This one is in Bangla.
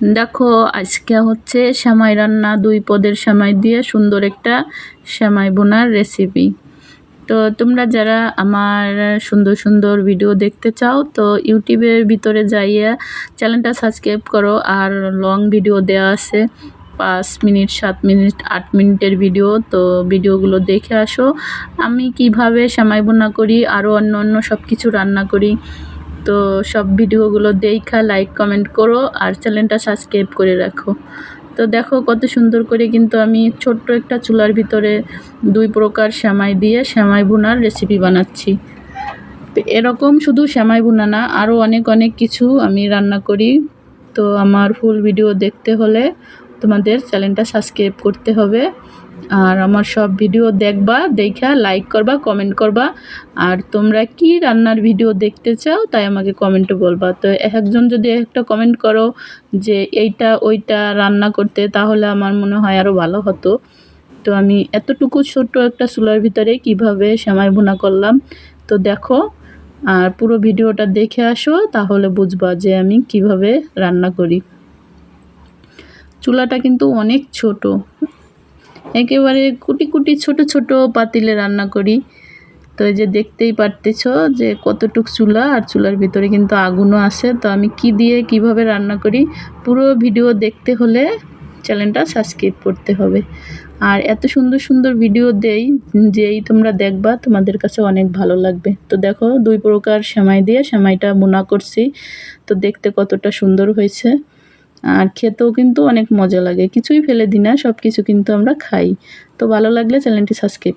দেখো আজকে হচ্ছে সেমাই রান্না, 2 পদের সেমাই দিয়ে সুন্দর একটা সেমাই বোনার রেসিপি। তো তোমরা যারা আমার সুন্দর সুন্দর ভিডিও দেখতে চাও তো ইউটিউবের ভিতরে যাইয়া চ্যানেলটা সাবস্ক্রাইব করো। আর লং ভিডিও দেওয়া আছে 5 মিনিট, 7 মিনিট, 8 মিনিটের ভিডিও, তো ভিডিওগুলো দেখে আসো। আমি কিভাবে সেমাই বোনা করি, আরও অন্য অন্য সব কিছু রান্না করি, তো সব ভিডিওগুলো দেখা লাইক কমেন্ট করো আর চ্যানেলটা সাবস্ক্রাইব করে রাখো। তো দেখো কত সুন্দর করে কিন্তু আমি ছোট্ট একটা চুলার ভিতরে 2 প্রকার সেমাই দিয়ে সেমাই ভুনার রেসিপি বানাচ্ছি। তো এরকম শুধু সেমাই ভুনা না, আরও অনেক অনেক কিছু আমি রান্না করি। তো আমার ফুল ভিডিও দেখতে হলে তোমাদের চ্যানেলটা সাবস্ক্রাইব করতে হবে আর আমার সব ভিডিও দেখবা, দেখা লাইক করবা, কমেন্ট করবা। আর তোমরা কি রান্নার ভিডিও দেখতে চাও তাই আমাকে কমেন্টে বলবা। তো একজন যদি একটা কমেন্ট করো যে এইটা ওইটা রান্না করতে, তাহলে আমার মনে হয় আরও ভালো হতো। তো আমি এতটুকু ছোট্ট একটা চুলার ভিতরে কিভাবে সেমাই ভুনা করলাম তো দেখো, আর পুরো ভিডিওটা দেখে আসো, তাহলে বুঝবা যে আমি কিভাবে রান্না করি। চুলাটা কিন্তু অনেক ছোট, একেবারে কুটি কুটি ছোট ছোট পাতিলে রান্না করি। তো এই যে দেখতেই পারতেছ যে কতটুক চুলা, আর চুলার ভিতরে কিন্তু আগুনও আছে। তো আমি কি দিয়ে কিভাবে রান্না করি পুরো ভিডিও দেখতে হলে চ্যানেলটা সাবস্ক্রাইব করতে হবে। আর এত সুন্দর সুন্দর ভিডিও দেই, যেই তোমরা দেখবা তোমাদের কাছে অনেক ভালো লাগবে। তো দেখো 2 প্রকার সেমাই দিয়ে সেমাইটা বোনা করছি, তো দেখতে কতটা সুন্দর হয়েছে আর খেতেও কিন্তু অনেক মজা লাগে। কিছুই ফেলে দিই না, সব কিছু কিন্তু আমরা খাই। তো ভালো লাগলে চ্যানেলটি সাবস্ক্রাইব